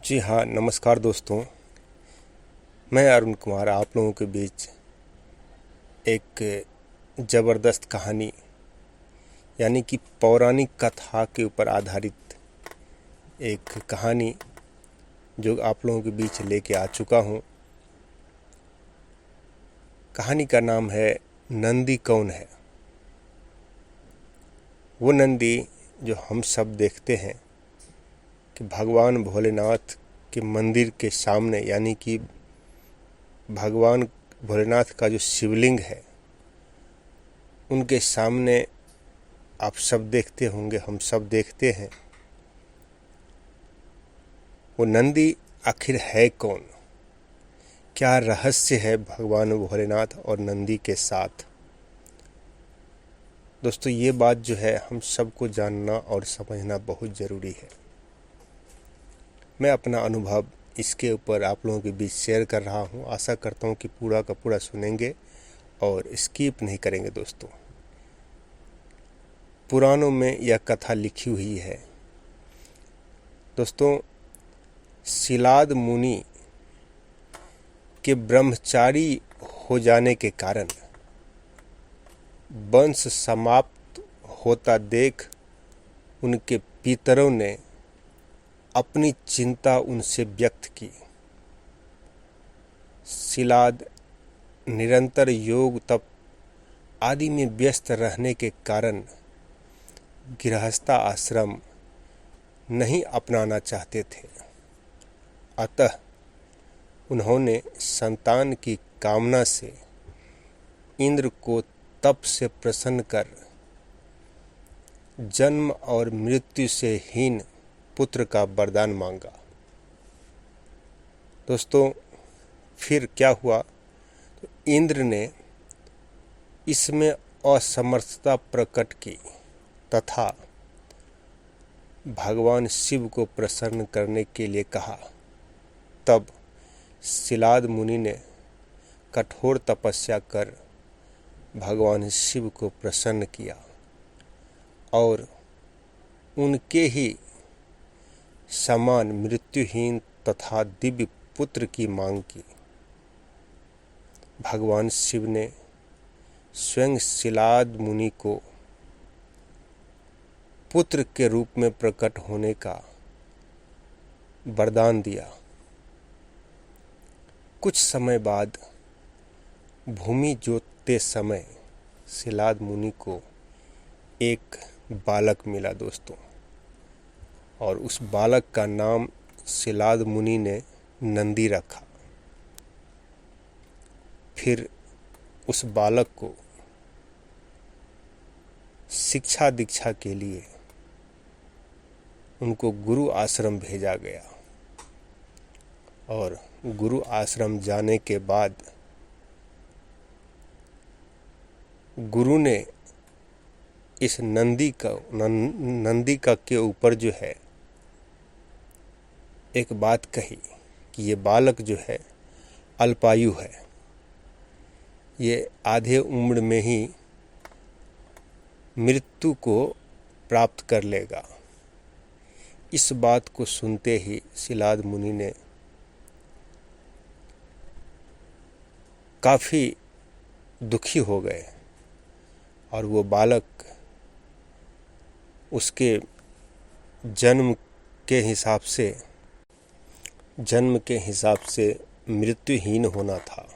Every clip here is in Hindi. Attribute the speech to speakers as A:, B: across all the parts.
A: जी हाँ, नमस्कार दोस्तों। मैं अरुण कुमार आप लोगों के बीच एक ज़बरदस्त कहानी यानी कि पौराणिक कथा के ऊपर आधारित एक कहानी जो आप लोगों के बीच लेके आ चुका हूँ। कहानी का नाम है नंदी कौन है। वो नंदी जो हम सब देखते हैं कि भगवान भोलेनाथ के मंदिर के सामने, यानी कि भगवान भोलेनाथ का जो शिवलिंग है उनके सामने आप सब देखते होंगे, हम सब देखते हैं। वो नंदी आखिर है कौन? क्या रहस्य है भगवान भोलेनाथ और नंदी के साथ? दोस्तों, ये बात जो है हम सबको जानना और समझना बहुत ज़रूरी है। मैं अपना अनुभव इसके ऊपर आप लोगों के बीच शेयर कर रहा हूँ। आशा करता हूँ कि पूरा का पूरा सुनेंगे और स्किप नहीं करेंगे। दोस्तों, पुराणों में यह कथा लिखी हुई है। दोस्तों, शिलाद मुनि के ब्रह्मचारी हो जाने के कारण वंश समाप्त होता देख उनके पितरों ने अपनी चिंता उनसे व्यक्त की। शिलाद निरंतर योग तप आदि में व्यस्त रहने के कारण गृहस्था आश्रम नहीं अपनाना चाहते थे। अतः उन्होंने संतान की कामना से इंद्र को तप से प्रसन्न कर जन्म और मृत्यु से हीन पुत्र का वरदान मांगा। दोस्तों, फिर क्या हुआ? तो इंद्र ने इसमें असमर्थता प्रकट की तथा भगवान शिव को प्रसन्न करने के लिए कहा। तब शिलाद मुनि ने कठोर तपस्या कर भगवान शिव को प्रसन्न किया और उनके ही समान मृत्युहीन तथा दिव्य पुत्र की मांग की। भगवान शिव ने स्वयं शिलाद मुनि को पुत्र के रूप में प्रकट होने का वरदान दिया। कुछ समय बाद भूमि जोतते समय शिलाद मुनि को एक बालक मिला दोस्तों, और उस बालक का नाम शिलाद मुनि ने नंदी रखा। फिर उस बालक को शिक्षा दीक्षा के लिए उनको गुरु आश्रम भेजा गया, और गुरु आश्रम जाने के बाद गुरु ने इस नंदी का के ऊपर जो है एक बात कही कि ये बालक जो है अल्पायु है, ये आधे उम्र में ही मृत्यु को प्राप्त कर लेगा। इस बात को सुनते ही शिलाद मुनि ने काफ़ी दुखी हो गए, और वो बालक उसके जन्म के हिसाब से मृत्युहीन होना था।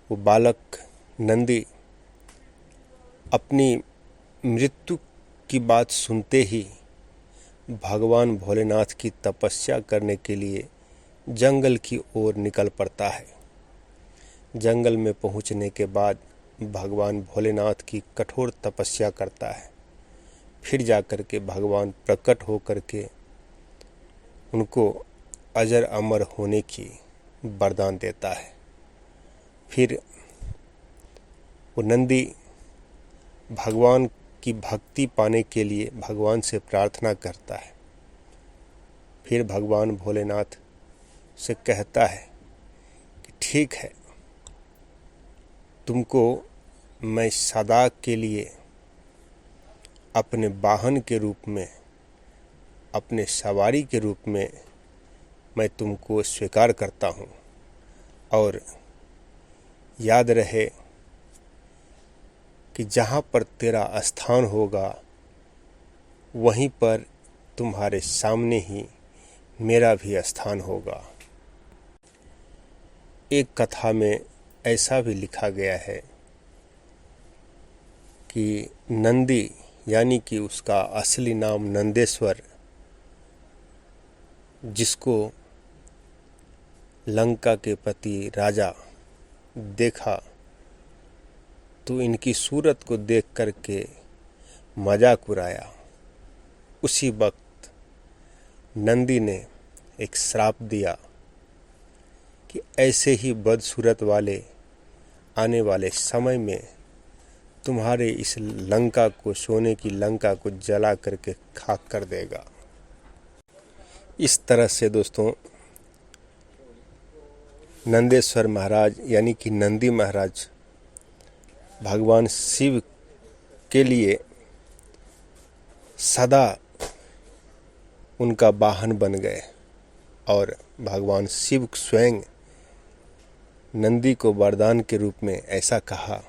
A: वो बालक नंदी अपनी मृत्यु की बात सुनते ही भगवान भोलेनाथ की तपस्या करने के लिए जंगल की ओर निकल पड़ता है। जंगल में पहुंचने के बाद भगवान भोलेनाथ की कठोर तपस्या करता है। फिर जाकर के भगवान प्रकट होकर के उनको अजर अमर होने की वरदान देता है। फिर वो नंदी भगवान की भक्ति पाने के लिए भगवान से प्रार्थना करता है। फिर भगवान भोलेनाथ से कहता है कि ठीक है, तुमको मैं सदा के लिए अपने वाहन के रूप में, अपने सवारी के रूप में मैं तुमको स्वीकार करता हूँ। और याद रहे कि जहाँ पर तेरा स्थान होगा वहीं पर तुम्हारे सामने ही मेरा भी स्थान होगा। एक कथा में ऐसा भी लिखा गया है कि नंदी यानी कि उसका असली नाम नंदेश्वर, जिसको लंका के पति राजा देखा तो इनकी सूरत को देख करके मजाक उड़ाया। उसी वक्त नंदी ने एक श्राप दिया कि ऐसे ही बदसूरत वाले आने वाले समय में तुम्हारे इस लंका को, सोने की लंका को जला करके खाक कर देगा। इस तरह से दोस्तों नंदेश्वर महाराज यानी कि नंदी महाराज भगवान शिव के लिए सदा उनका वाहन बन गए और भगवान शिव स्वयं नंदी को वरदान के रूप में ऐसा कहा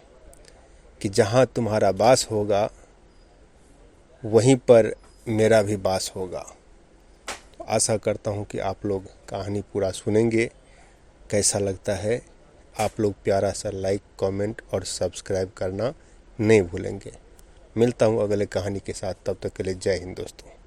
A: कि जहाँ तुम्हारा वास होगा वहीं पर मेरा भी वास होगा। तो आशा करता हूँ कि आप लोग कहानी पूरा सुनेंगे। कैसा लगता है आप लोग प्यारा सा लाइक, कमेंट और सब्सक्राइब करना नहीं भूलेंगे। मिलता हूँ अगले कहानी के साथ, तब तक के लिए जय हिंद दोस्तों।